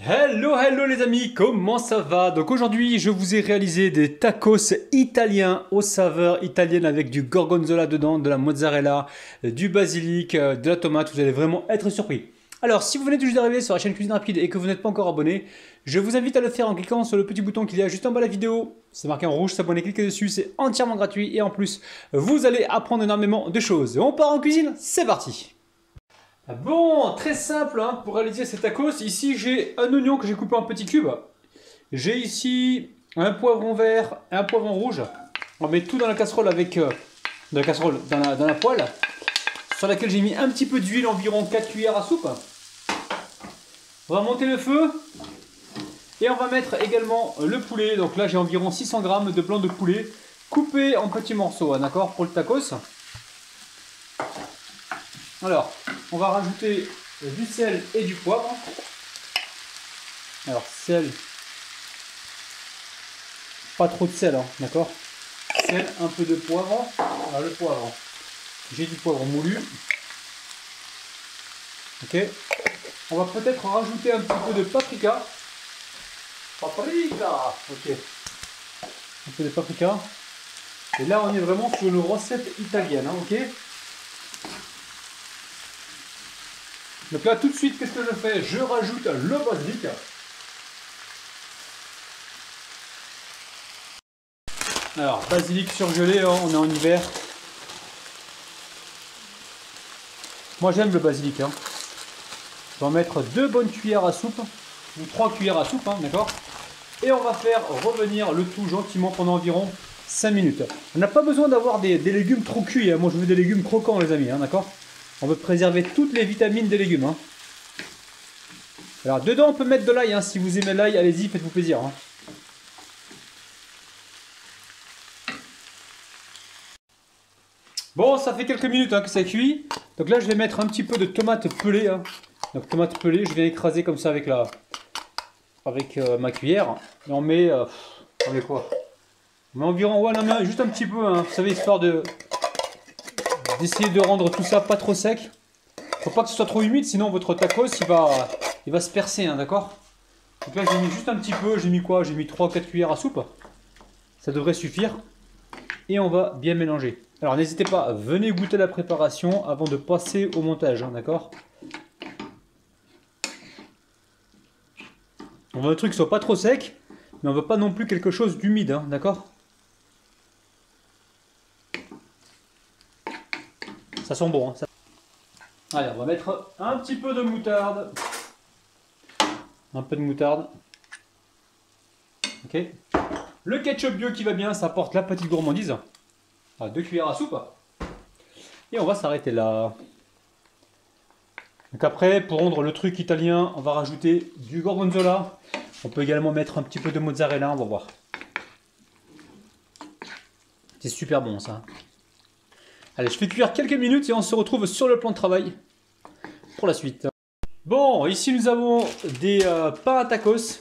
Hello les amis, comment ça va? Donc aujourd'hui je vous ai réalisé des tacos italiens aux saveurs italiennes avec du gorgonzola dedans, de la mozzarella, du basilic, de la tomate, vous allez vraiment être surpris. Alors si vous venez tout juste d'arriver sur la chaîne Cuisine Rapide et que vous n'êtes pas encore abonné, je vous invite à le faire en cliquant sur le petit bouton qu'il y a juste en bas de la vidéo. C'est marqué en rouge, s'abonner, cliquez dessus, c'est entièrement gratuit et en plus vous allez apprendre énormément de choses. On part en cuisine, c'est parti! Bon, très simple hein, pour réaliser ces tacos. Ici, j'ai un oignon que j'ai coupé en petits cubes. J'ai ici un poivron vert et un poivron rouge. On met tout dans la casserole dans la poêle, sur laquelle j'ai mis un petit peu d'huile, environ 4 cuillères à soupe. On va monter le feu et on va mettre également le poulet. Donc là, j'ai environ 600 g de blanc de poulet coupé en petits morceaux, hein, d'accord, pour le tacos. Alors, on va rajouter du sel et du poivre. Alors, sel, pas trop de sel, hein, d'accord. Sel, un peu de poivre. Alors, le poivre, j'ai du poivre moulu. Ok. On va peut-être rajouter un petit peu de paprika. Paprika, ok. Un peu de paprika. Et là, on est vraiment sur une recette italienne, hein, ok. Donc là, tout de suite, qu'est-ce que je fais? Je rajoute le basilic. Alors, basilic surgelé, hein, on est en hiver. Moi, j'aime le basilic. Hein. Je vais en mettre 2 bonnes cuillères à soupe, ou 3 cuillères à soupe, hein, d'accord? Et on va faire revenir le tout gentiment pendant environ 5 minutes. On n'a pas besoin d'avoir des légumes trop cuits. Hein. Moi, je veux des légumes croquants, les amis, hein, d'accord? On veut préserver toutes les vitamines des légumes. Hein. Alors dedans on peut mettre de l'ail, hein. Si vous aimez l'ail, allez-y, faites-vous plaisir. Hein. Bon, ça fait quelques minutes hein, que ça cuit. Donc là je vais mettre un petit peu de tomate pelée. Hein. Donc tomate pelée, je viens écraser comme ça avec ma cuillère. Et on met quoi? On met environ, ouais, non, mais juste un petit peu, hein, vous savez, histoire d'essayer de rendre tout ça pas trop sec. Faut pas que ce soit trop humide, sinon votre tacos il va se percer, hein, d'accord? Donc là j'ai mis juste un petit peu, j'ai mis quoi? J'ai mis 3 ou 4 cuillères à soupe. Ça devrait suffire. Et on va bien mélanger. Alors n'hésitez pas, venez goûter la préparation avant de passer au montage, hein, d'accord? On veut un truc qui soit pas trop sec, mais on veut pas non plus quelque chose d'humide, hein, d'accord? Ça sent bon, hein, ça... Allez, on va mettre un petit peu de moutarde. Un peu de moutarde. Ok. Le ketchup bio qui va bien, ça apporte la petite gourmandise. 2 cuillères à soupe. Et on va s'arrêter là. Donc après, pour rendre le truc italien, on va rajouter du gorgonzola. On peut également mettre un petit peu de mozzarella, on va voir. C'est super bon ça. Allez, je fais cuire quelques minutes et on se retrouve sur le plan de travail pour la suite. Bon, ici nous avons des pains à tacos.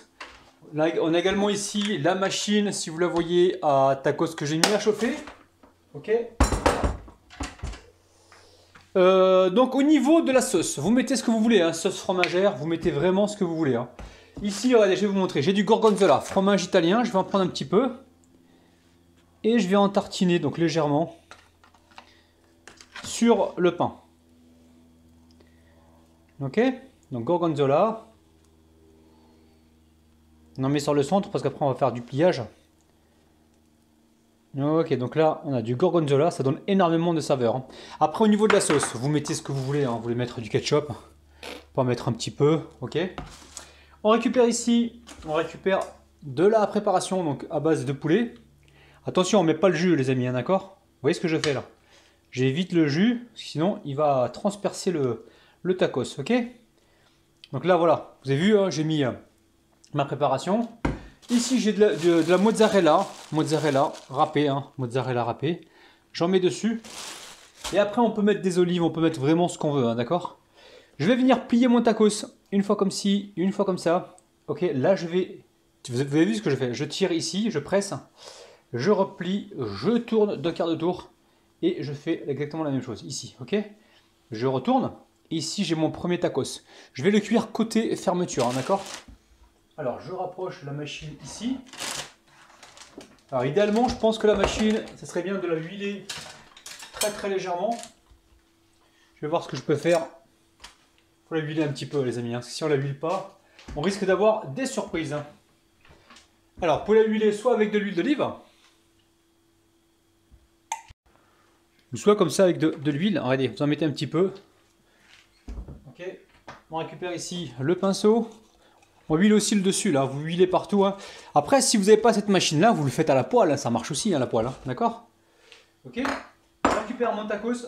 Là, on a également ici la machine, si vous la voyez, à tacos que j'ai mis à chauffer. Ok. Donc au niveau de la sauce, vous mettez ce que vous voulez, hein, sauce fromagère, vous mettez vraiment ce que vous voulez. Hein. Ici, regardez, je vais vous montrer, j'ai du gorgonzola, fromage italien, je vais en prendre un petit peu. Et je vais en tartiner, donc légèrement, sur le pain. Ok, donc gorgonzola. On en met sur le centre parce qu'après on va faire du pliage. Ok, donc là on a du gorgonzola, ça donne énormément de saveur. Hein. Après au niveau de la sauce, vous mettez ce que vous voulez, hein. Vous voulez mettre du ketchup, on peut en mettre un petit peu, ok. On récupère ici, de la préparation donc à base de poulet. Attention, on met pas le jus les amis, hein, d'accord? Vous voyez ce que je fais là? J'évite le jus, sinon il va transpercer le tacos, ok. Donc là voilà, vous avez vu, hein, j'ai mis ma préparation. Ici j'ai de la mozzarella râpée, hein, mozzarella râpée. J'en mets dessus. Et après on peut mettre des olives, on peut mettre vraiment ce qu'on veut, hein, d'accord? Je vais venir plier mon tacos, une fois comme ci, une fois comme ça. Ok, là je vais... Vous avez vu ce que je fais? Je tire ici, je presse, je replie, je tourne de quart de tour. Et je fais exactement la même chose ici, ok? Je retourne. Ici j'ai mon premier tacos. Je vais le cuire côté fermeture, hein, d'accord? Alors, je rapproche la machine ici. Alors, idéalement, je pense que la machine, ça serait bien de la huiler très légèrement. Je vais voir ce que je peux faire. Il faut la huiler un petit peu, les amis. Parce que si on la huile pas, on risque d'avoir des surprises. Alors, pour la huiler, soit avec de l'huile d'olive, ou soit comme ça avec de l'huile. Regardez, vous en mettez un petit peu. Ok. On récupère ici le pinceau. On huile aussi le dessus, là. Vous huilez partout. Hein. Après, si vous n'avez pas cette machine-là, vous le faites à la poêle. Hein. Ça marche aussi, à la poêle. Hein. D'accord? Ok. Je récupère mon tacos.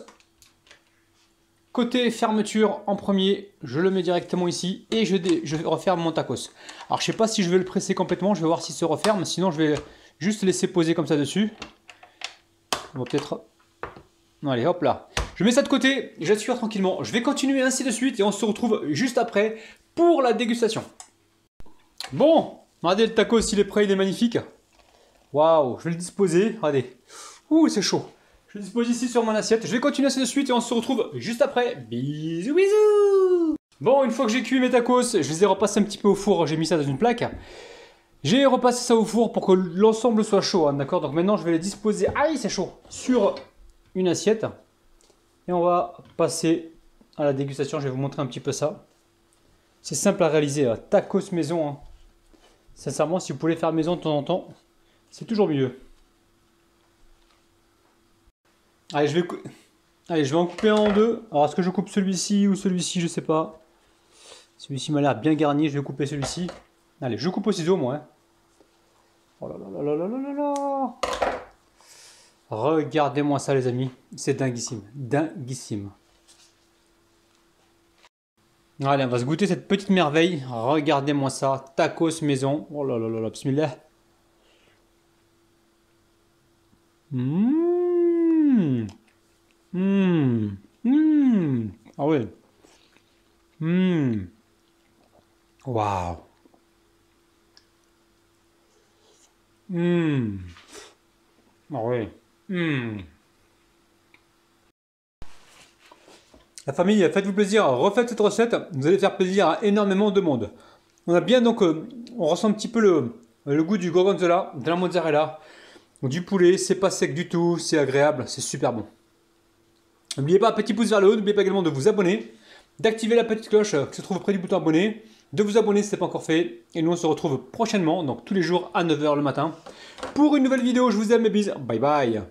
Côté fermeture, en premier, je le mets directement ici et je referme mon tacos. Alors, je ne sais pas si je vais le presser complètement. Je vais voir s'il se referme. Sinon, je vais juste laisser poser comme ça dessus. On va peut-être... Non, allez, hop là. Je mets ça de côté, j'assure tranquillement. Je vais continuer ainsi de suite et on se retrouve juste après pour la dégustation. Bon, regardez le tacos, il est prêt, il est magnifique. Waouh, je vais le disposer. Regardez. Ouh, c'est chaud. Je le dispose ici sur mon assiette. Je vais continuer ainsi de suite et on se retrouve juste après. Bisous, bisous. Bon, une fois que j'ai cuit mes tacos, je les ai repassés un petit peu au four. J'ai mis ça dans une plaque. J'ai repassé ça au four pour que l'ensemble soit chaud. Hein, d'accord? Donc maintenant, je vais les disposer. Aïe, c'est chaud. Sur une assiette. Et on va passer à la dégustation. Je vais vous montrer un petit peu ça. C'est simple à réaliser. Tacos maison. Hein. Sincèrement, si vous pouvez faire maison de temps en temps, c'est toujours mieux. Allez, je vais en couper un en deux. Alors, est-ce que je coupe celui-ci ou celui-ci? Je sais pas. Celui-ci m'a l'air bien garni. Je vais couper celui-ci. Allez, je coupe au ciseau, moi. Hein. Oh là là là là là là là. Regardez-moi ça, les amis. C'est dinguissime. Dinguissime. Allez, on va se goûter cette petite merveille. Regardez-moi ça. Tacos maison. Oh là là là là. Bismillah. Mmh. Mmh. Mmh. Ah ouais. Mmh. Waouh. Mmh. Ah ouais. Mmh. La famille, faites-vous plaisir, refaites cette recette, vous allez faire plaisir à énormément de monde. On a bien donc, on ressent un petit peu le goût du gorgonzola, de la mozzarella, du poulet, c'est pas sec du tout, c'est agréable, c'est super bon. N'oubliez pas, petit pouce vers le haut, n'oubliez pas également de vous abonner, d'activer la petite cloche qui se trouve près du bouton abonner, de vous abonner si ce n'est pas encore fait, et nous on se retrouve prochainement, donc tous les jours à 9 h le matin, pour une nouvelle vidéo. Je vous aime, mes bises, bye bye.